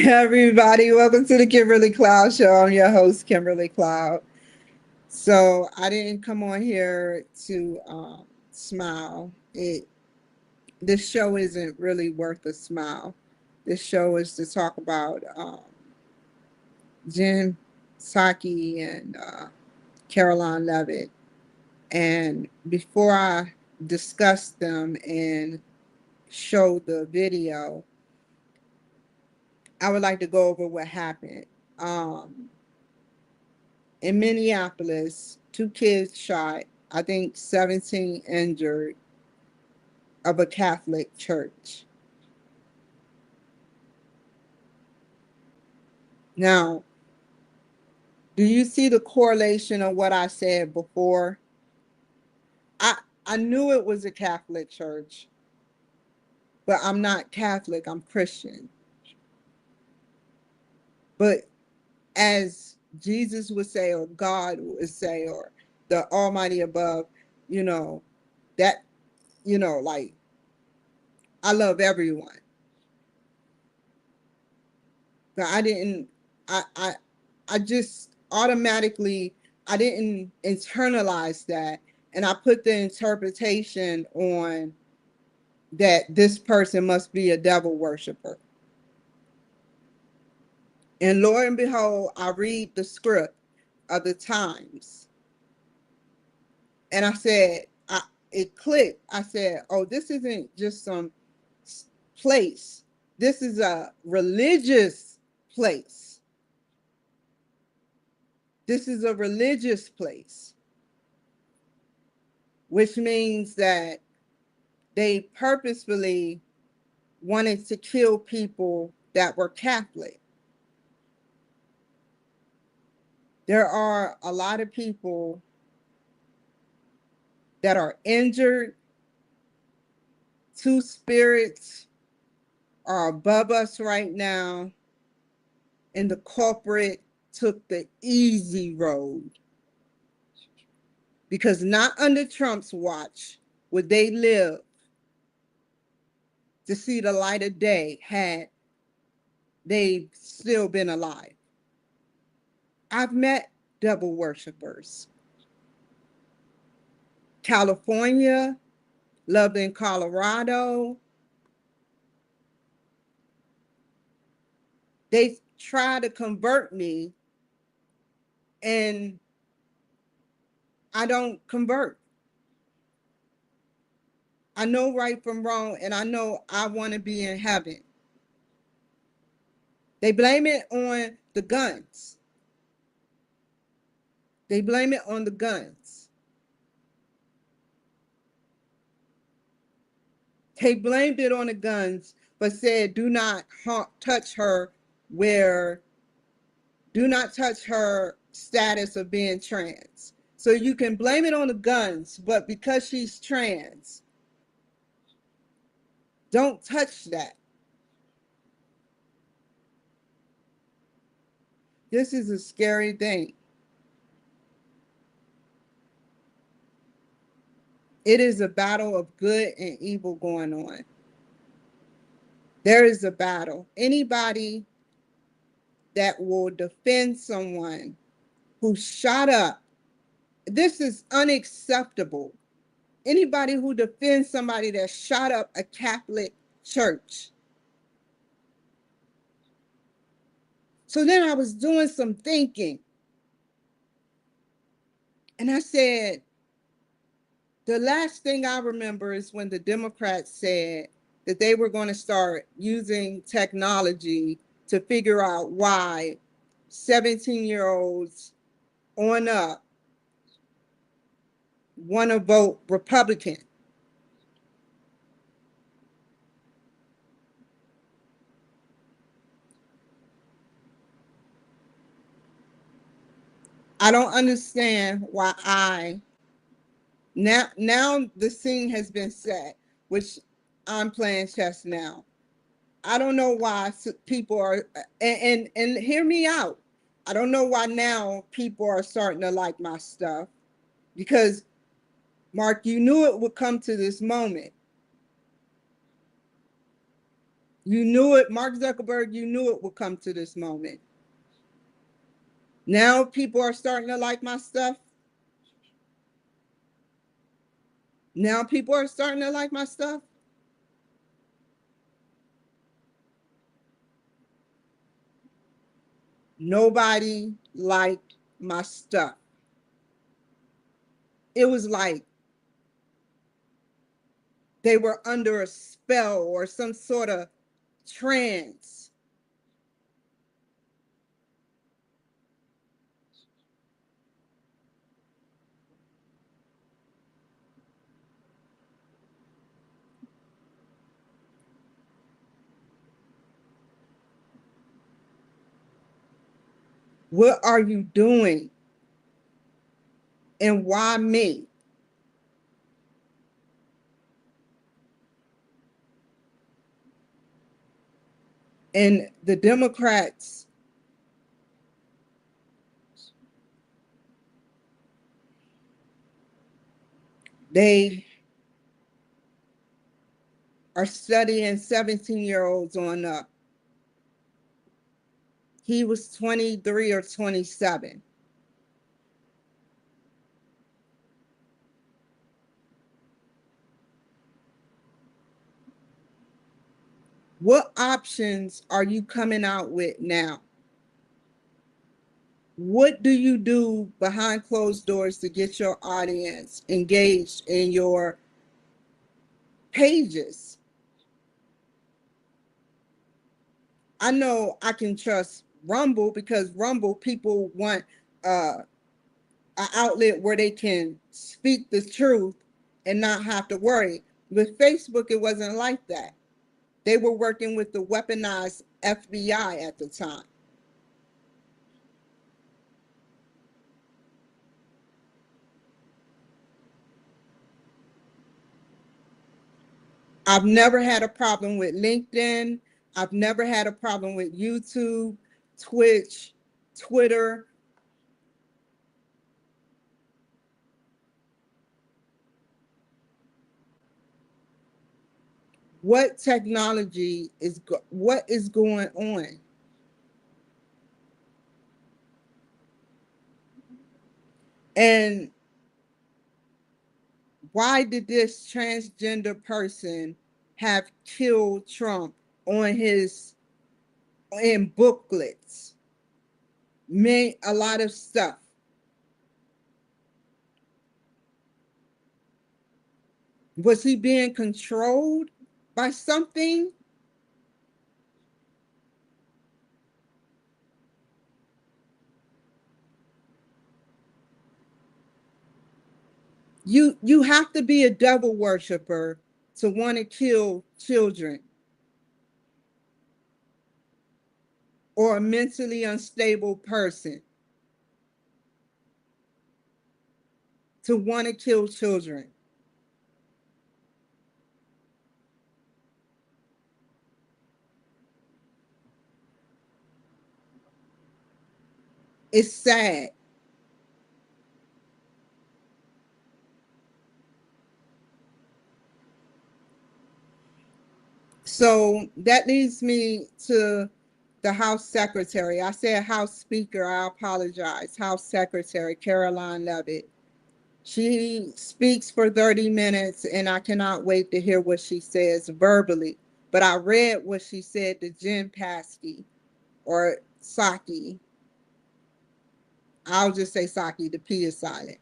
Everybody, welcome to the Kimberly Cloud Show. I'm your host, Kimberly Cloud. So I didn't come on here to smile. This show isn't really worth a smile. This show is to talk about Jen Psaki and Karoline Leavitt. And before I discuss them and show the video, I would like to go over what happened. Um, in Minneapolis, 2 kids shot, I think 17 injured, of a Catholic church. Now, do you see the correlation of what I said before? I I knew it was a Catholic church, but I'm not Catholic, I'm Christian. But as Jesus would say, or God would say, or the Almighty above, you know, that, like, I love everyone. But I didn't, I just automatically, I didn't internalize that. And I put the interpretation on that this person must be a devil worshiper. And lo and behold, I read the script of the Times. And I said, it clicked. I said, oh, this isn't just some place. This is a religious place. This is a religious place, which means that they purposefully wanted to kill people that were Catholic. There are a lot of people that are injured. Two spirits are above us right now, and the culprit took the easy road. Because not under Trump's watch would they live to see the light of day had they still been alive. I've met devil worshipers. California, lived in Colorado. They try to convert me, and I don't convert. I know right from wrong, and I know I want to be in heaven. They blame it on the guns. They blame it on the guns. They blamed it on the guns, but said, do not touch her do not touch her status of being trans. So you can blame it on the guns, but because she's trans, don't touch that. This is a scary thing. It is a battle of good and evil going on. There is a battle. Anybody that will defend someone who shot up, this is unacceptable. Anybody who defends somebody that shot up a Catholic church. So then I was doing some thinking, and I said, the last thing I remember is when the Democrats said that they were going to start using technology to figure out why 17-year-olds on up want to vote Republican. I don't understand why now the scene has been set, which I'm playing chess now. I don't know why people are, and hear me out. I don't know why now people are starting to like my stuff, because Mark, you knew it would come to this moment. You knew it, Mark Zuckerberg, you knew it would come to this moment. Now people are starting to like my stuff. Now people are starting to like my stuff. Nobody liked my stuff. It was like they were under a spell or some sort of trance. What are you doing? And why me? And the Democrats, they are studying 17-year-olds on up. He was 23 or 27. What options are you coming out with now? What do you do behind closed doors to get your audience engaged in your pages? I know I can trust Rumble because Rumble people want an outlet where they can speak the truth and not have to worry. With Facebook, it wasn't like that. They were working with the weaponized FBI at the time. I've never had a problem with LinkedIn. I've never had a problem with YouTube, Twitch, Twitter. What technology is what is going on? And why did this transgender person have killed Trump on his in booklets? Meant a lot of stuff. Was he being controlled by something? You have to be a devil worshiper to want to kill children or a mentally unstable person to want to kill children. It's sad. So that leads me to the House Secretary. I said House Speaker, I apologize. House Secretary Karoline Leavitt. She speaks for 30 minutes and I cannot wait to hear what she says verbally. But I read what she said to Jen Psaki or Psaki. I'll just say Psaki, the P is silent.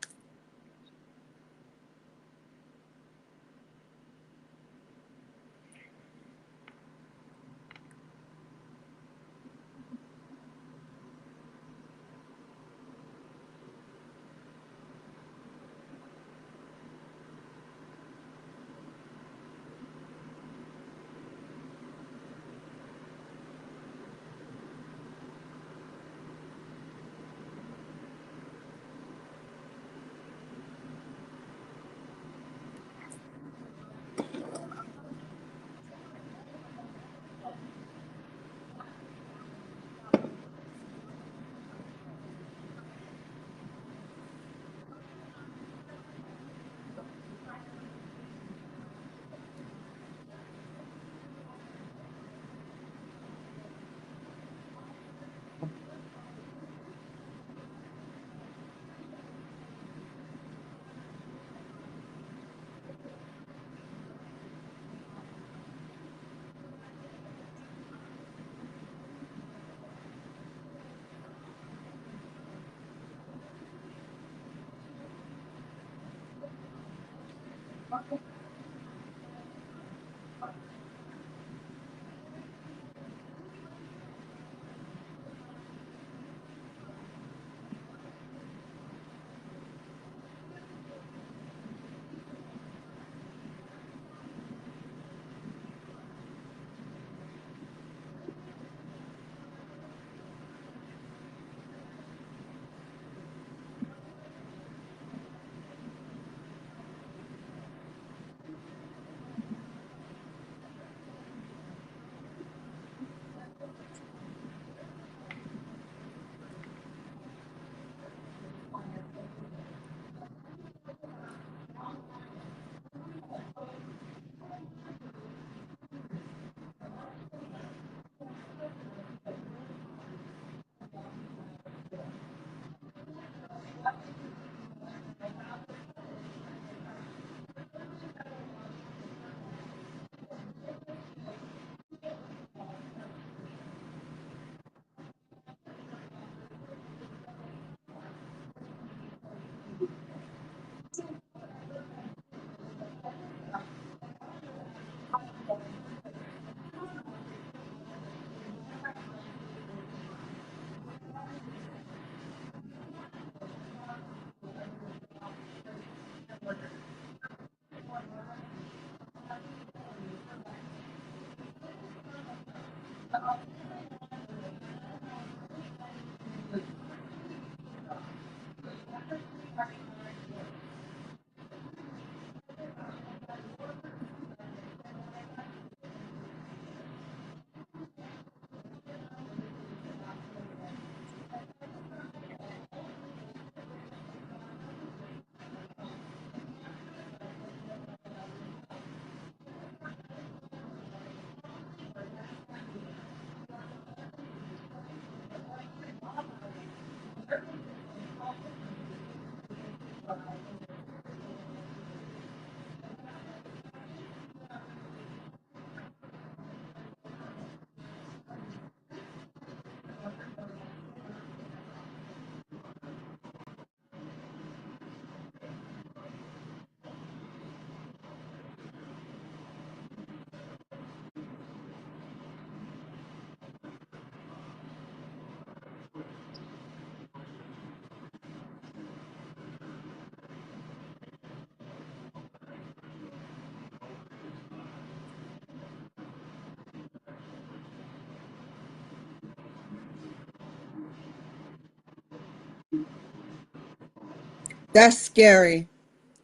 That's scary.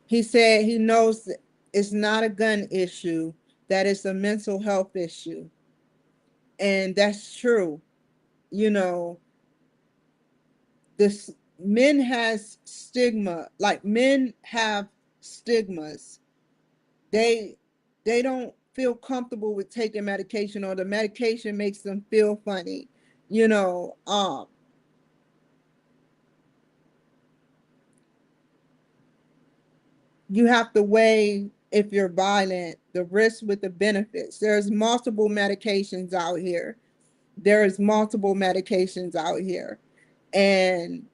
He said he knows that it's not a gun issue, that it's a mental health issue. And that's true. You know, this men has stigma, like men have stigmas. They they don't feel comfortable with taking medication, or the medication makes them feel funny. You know, you have to weigh, if you're violent, the risks with the benefits. There's multiple medications out here. There's multiple medications out here. And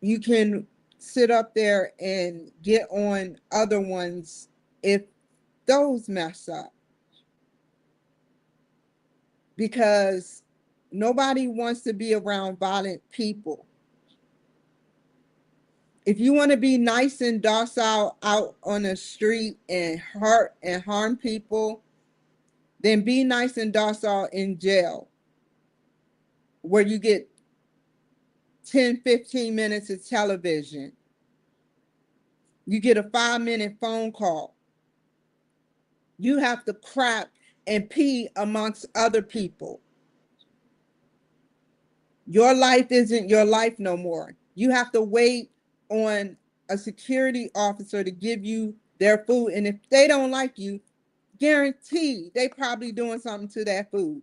you can sit up there and get on other ones if those mess up, because nobody wants to be around violent people. If you want to be nice and docile out on the street and hurt and harm people, then be nice and docile in jail, where you get 10, 15 minutes of television. You get a 5-minute phone call. You have to crap and pee amongst other people. Your life isn't your life no more. You have to wait on a security officer to give you their food. And if they don't like you, guarantee they probably doing something to that food.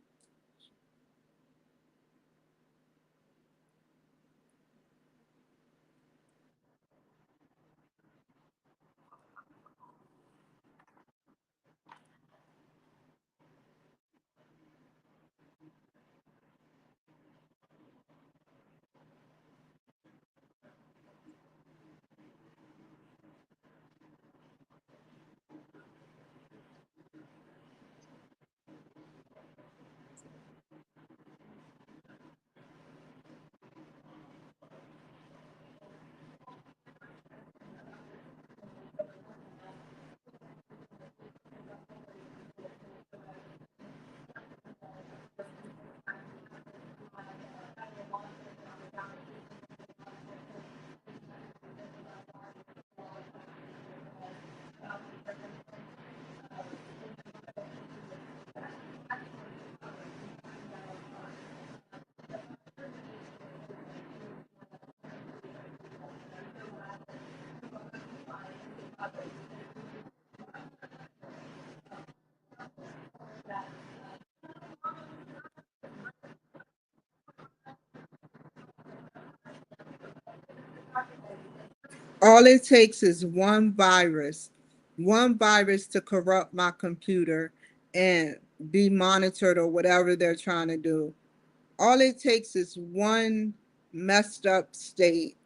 All it takes is one virus to corrupt my computer and be monitored or whatever they're trying to do. All it takes is one messed up state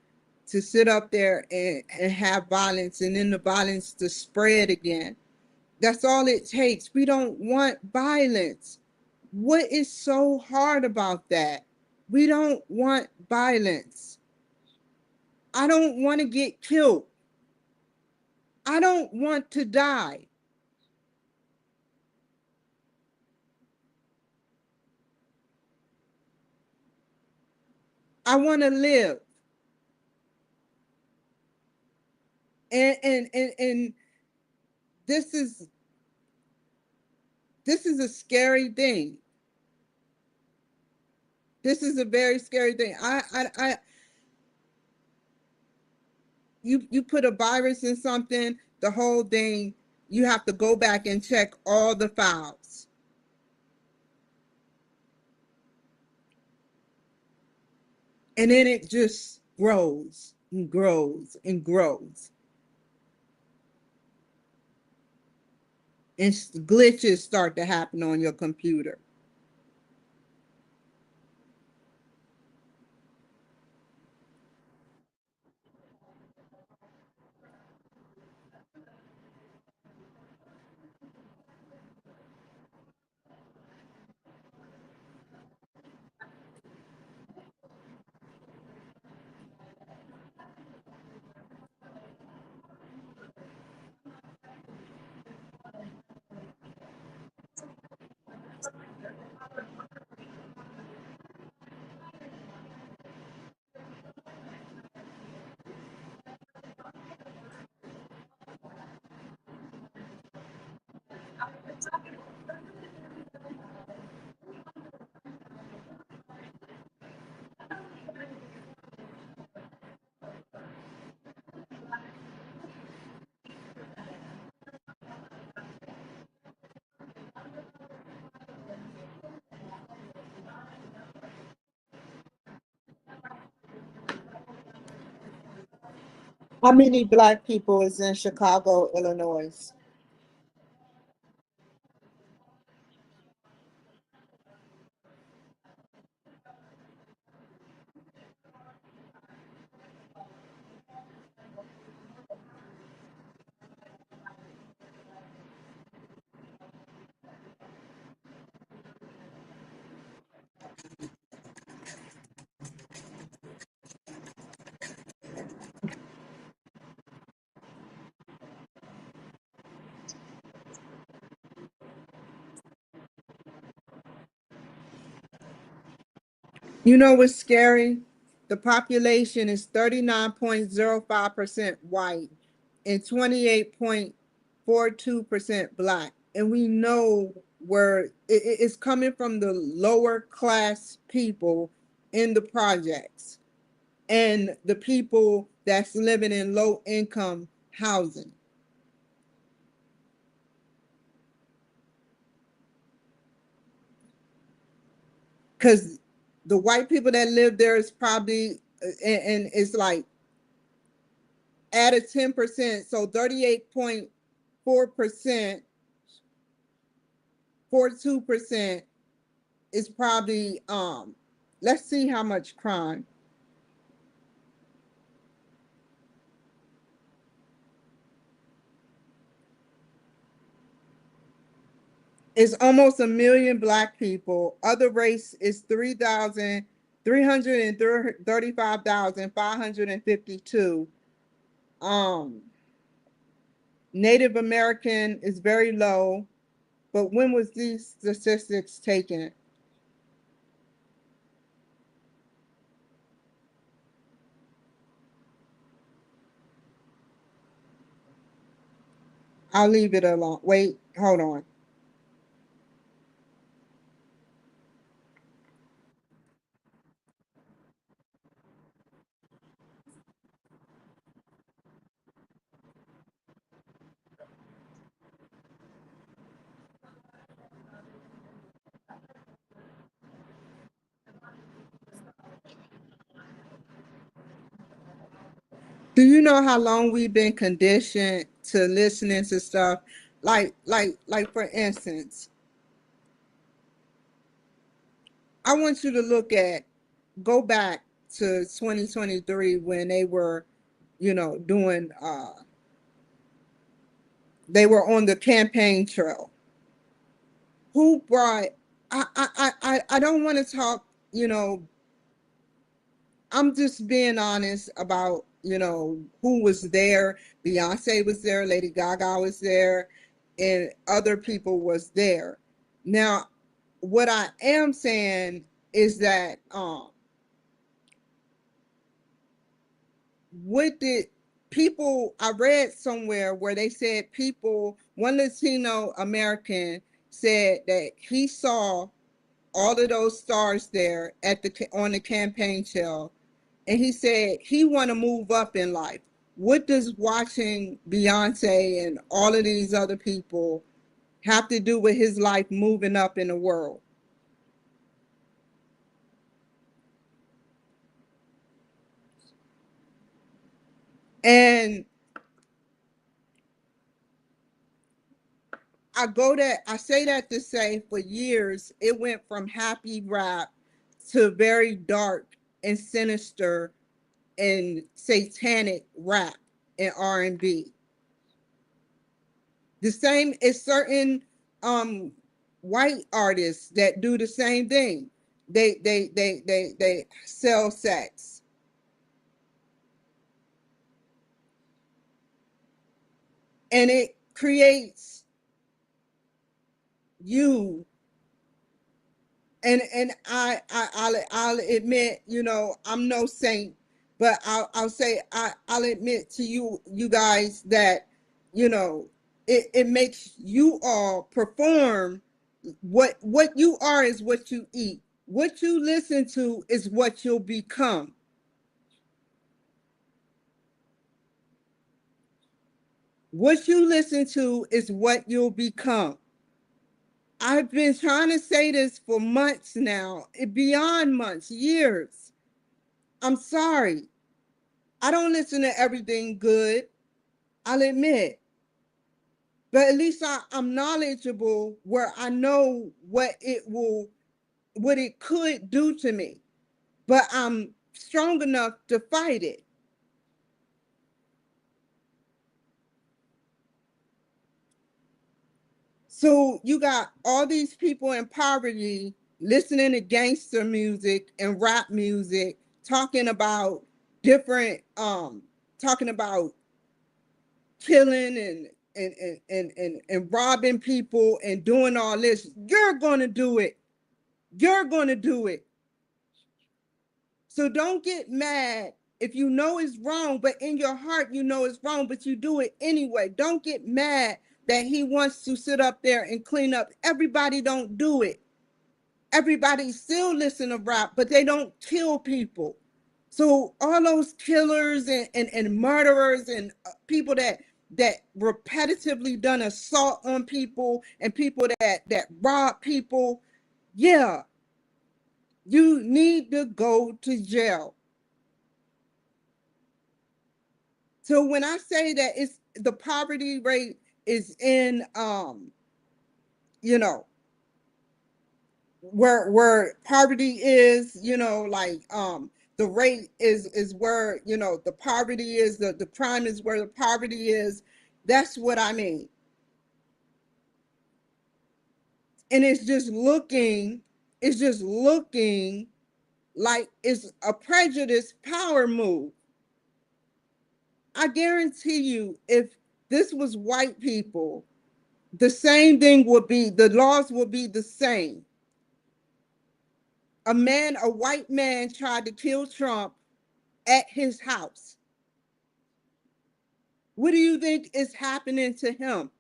to sit up there and have violence, and then the violence to spread again. That's all it takes. We don't want violence. What is so hard about that? We don't want violence. I don't want to get killed. I don't want to die. I want to live. And this is a scary thing. This is a very scary thing. You put a virus in something, the whole thing, you have to go back and check all the files. And then it just grows and grows and grows. And glitches start to happen on your computer. How many Black people is in Chicago, Illinois? You know what's scary? The population is 39.05% white and 28.42% Black. And we know where it's coming from, the lower class people in the projects and the people that's living in low income housing. Because the white people that live there is probably, and it's like added 10%, so 38.4%, 42% is probably, let's see how much crime. It's almost a million Black people. Other race is 335,552. Um, Native American is very low, but when was these statistics taken? I'll leave it alone. Wait, hold on. Do you know how long we've been conditioned to listening to stuff like for instance, I want you to go back to 2023 when they were, doing they were on the campaign trail. Who brought I don't want to talk, you know, I'm just being honest about, who was there. Beyonce was there, Lady Gaga was there, and other people was there. Now, what I am saying is that what did people, I read somewhere where they said one Latino American said that he saw all of those stars there on the campaign trail, and he said he want to move up in life. What does watching Beyonce and all of these other people have to do with his life moving up in the world? And I say that to say for years it went from happy rap to very dark and sinister and satanic rap and R&B. The same as certain white artists that do the same thing. They sell sex. And it creates you, and I'll admit, I'm no saint, but I'll say I'll admit to you guys that, it makes you all perform. What you are is what you eat. What you listen to is what you'll become. What you listen to is what you'll become. I've been trying to say this for months now, beyond months, years. I'm sorry. I don't listen to everything good, I'll admit. But at least I'm knowledgeable where I know what it could do to me. But I'm strong enough to fight it. So you got all these people in poverty listening to gangster music and rap music, talking about different, talking about killing and robbing people and doing all this. You're gonna do it. You're gonna do it. So don't get mad if you know it's wrong, but in your heart you know it's wrong, but you do it anyway. Don't get mad that he wants to sit up there and clean up. Everybody don't do it. Everybody still listen to rap, but they don't kill people. So all those killers and murderers and people that repetitively done assault on people and people that rob people, yeah, you need to go to jail. So when I say that it's the poverty rate is in you know where poverty is, like the rate is where, the poverty is, the crime is where the poverty is. That's what I mean. And it's just looking like it's a prejudice power move. I guarantee you, if this was white people, the same thing would be, the laws would be the same. A white man tried to kill Trump at his house. What do you think is happening to him?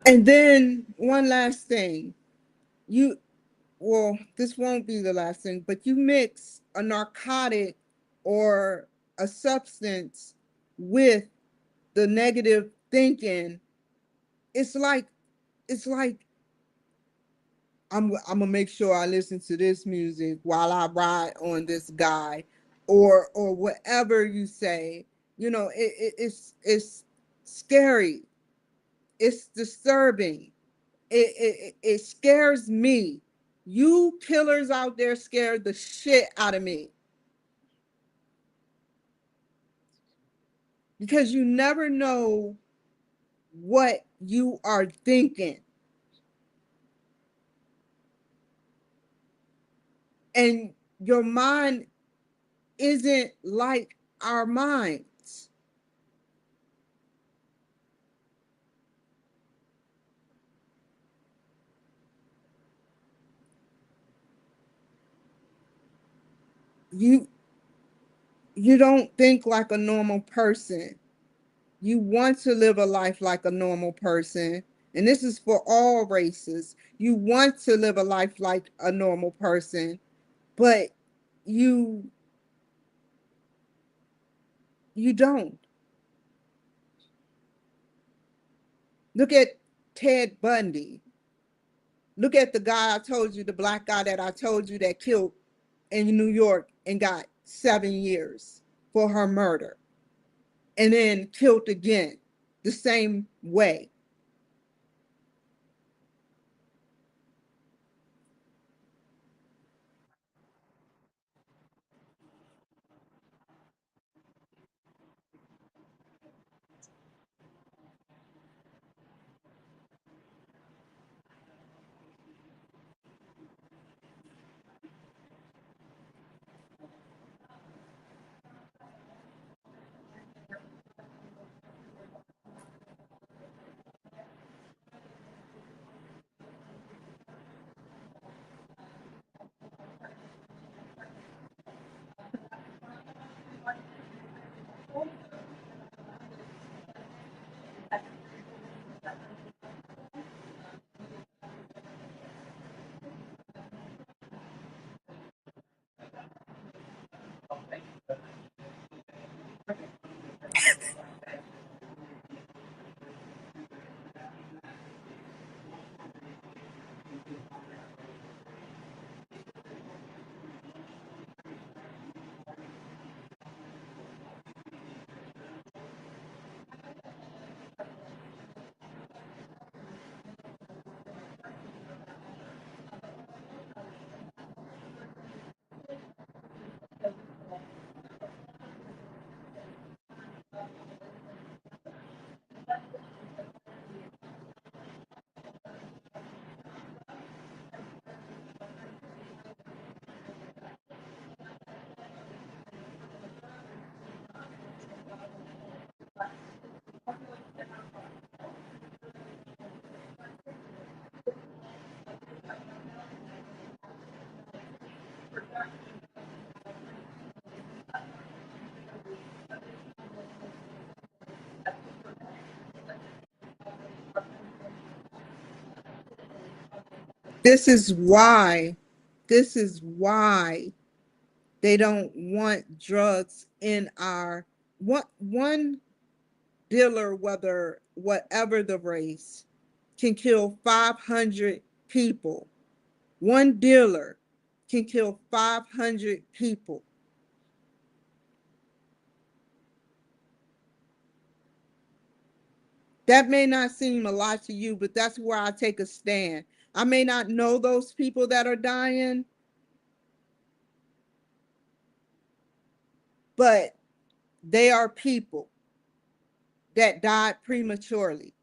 And then one last thing, you, well, this won't be the last thing, but you mix a narcotic or a substance with the negative thinking. It's like, it's like I'm gonna make sure I listen to this music while I ride on this guy, or whatever you say. You know, it's scary. It's disturbing. It scares me. You killers out there scared the shit out of me because you never know what you are thinking, and your mind isn't like our minds. You you don't think like a normal person. You want to live a life like a normal person. And this is for all races. You want to live a life like a normal person, but you you don't. Look at Ted Bundy. Look at the guy I told you, the black guy that I told you that killed in New York and got 7 years for her murder and then killed again the same way. This is why, this is why they don't want drugs in our one dealer, whether whatever the race, can kill 500 people. One dealer can kill 500 people. That may not seem a lot to you, but that's where I take a stand. I may not know those people that are dying, but they are people that died prematurely.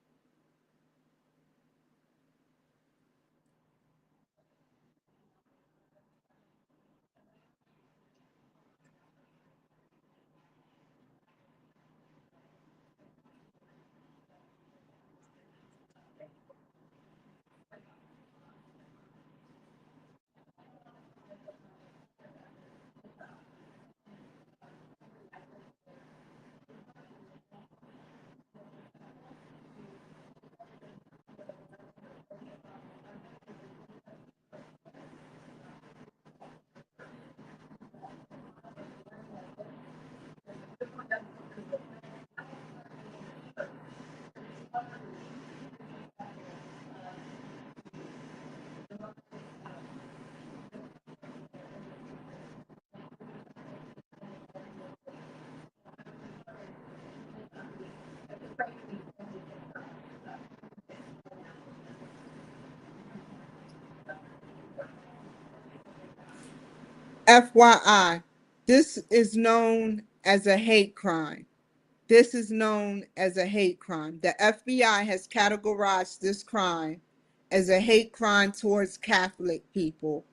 FYI, this is known as a hate crime. This is known as a hate crime. The FBI has categorized this crime as a hate crime towards Catholic people.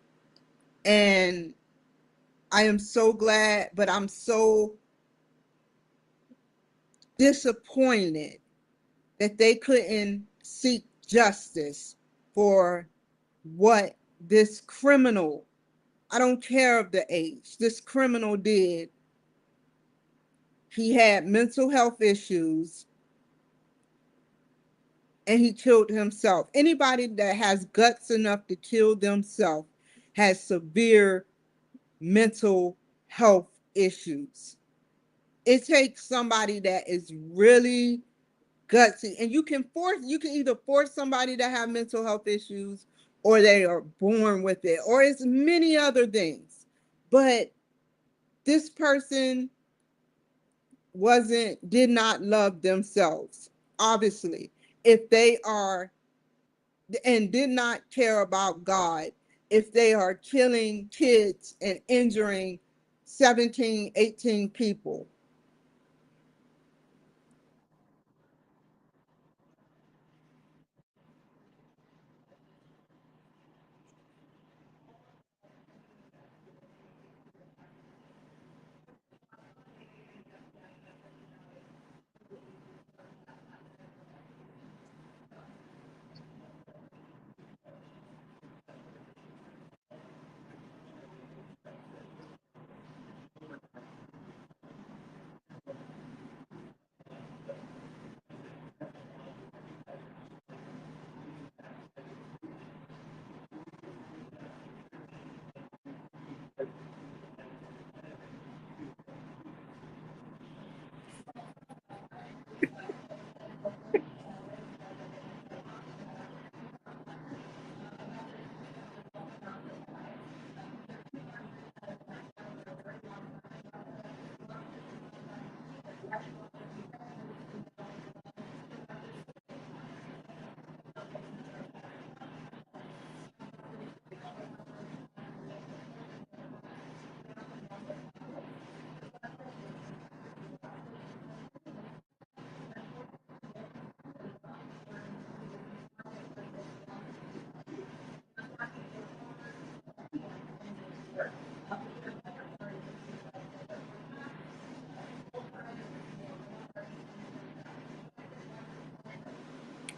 And I am so glad, but I'm so disappointed that they couldn't seek justice for what this criminal, I don't care of the age, this criminal did. He had mental health issues and he killed himself. Anybody that has guts enough to kill themselves has severe mental health issues. It takes somebody that is really gutsy, and you can either force somebody to have mental health issues, or they are born with it, or it's many other things. But this person did not love themselves, obviously. If they are, and did not care about God, if they are killing kids and injuring 17, 18 people.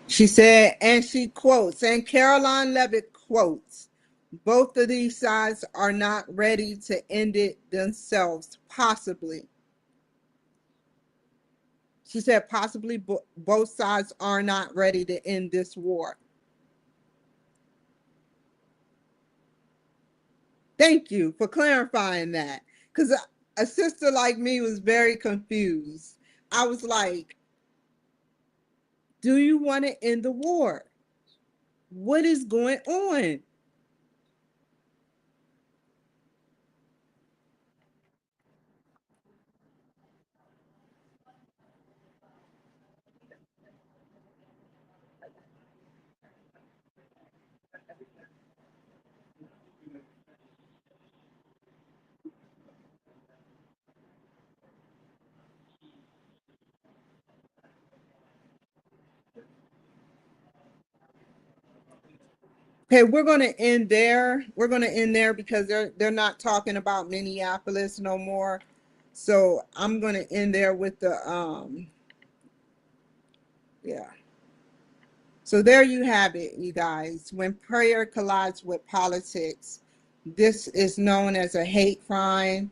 She said, and she quotes, and Karoline Leavitt quotes, both of these sides are not ready to end it themselves, possibly. She said, possibly both sides are not ready to end this war. Thank you for clarifying that. Because a sister like me was very confused. I was like, do you want to end the war? What is going on? Okay, we're going to end there. We're going to end there because they're not talking about Minneapolis no more. So I'm going to end there with the yeah. So there you have it, you guys. When prayer collides with politics, this is known as a hate crime,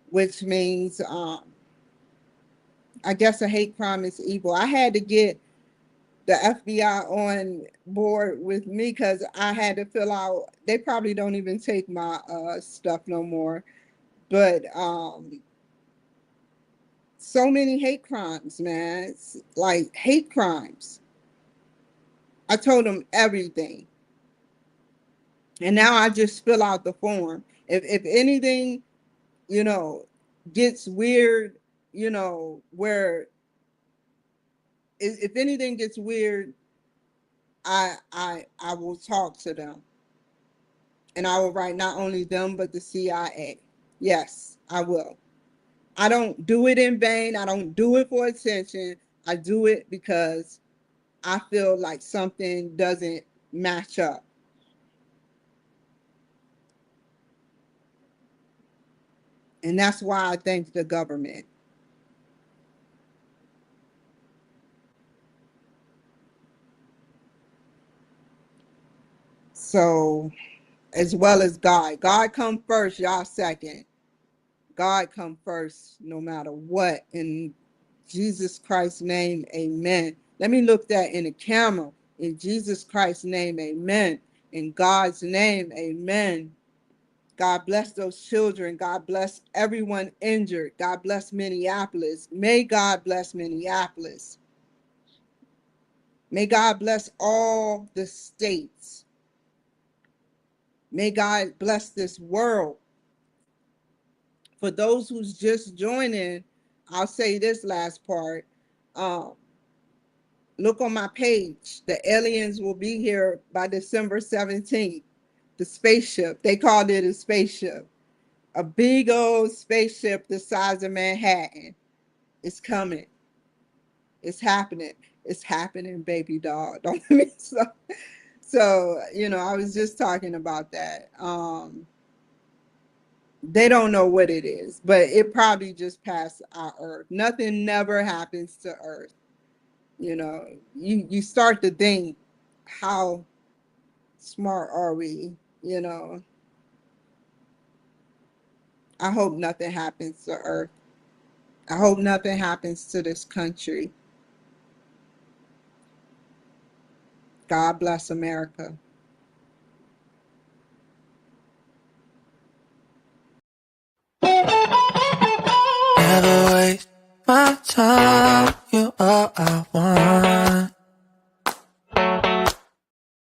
which means I guess a hate crime is evil. I had to get the FBI on board with me because I had to fill out. They probably don't even take my stuff no more, but so many hate crimes, man. It's like hate crimes. I told them everything, and now I just fill out the form. If anything, you know, gets weird, where if anything gets weird, I will talk to them, and I will write not only them but the CIA. Yes, I will. I don't do it in vain. I don't do it for attention. I do it because I feel like something doesn't match up. And that's why I thank the government. So, as well as God. God come first, y'all second. God come first no matter what. In Jesus Christ's name, amen. Let me look that in the camera. In Jesus Christ's name, amen. In God's name, amen. God bless those children. God bless everyone injured. God bless Minneapolis. May God bless Minneapolis. May God bless all the states. May God bless this world. For those who's just joining, I'll say this last part. Um, look on my page. The aliens will be here by December 17th. The spaceship, they called it a spaceship. A big old spaceship the size of Manhattan. It's coming. It's happening. It's happening, baby doll. Don't let me so, I was just talking about that. They don't know what it is, but it probably just passed our Earth. Nothing never happens to Earth. You start to think, how smart are we? I hope nothing happens to Earth. I hope nothing happens to this country. God bless America. Never waste my time, you all I want.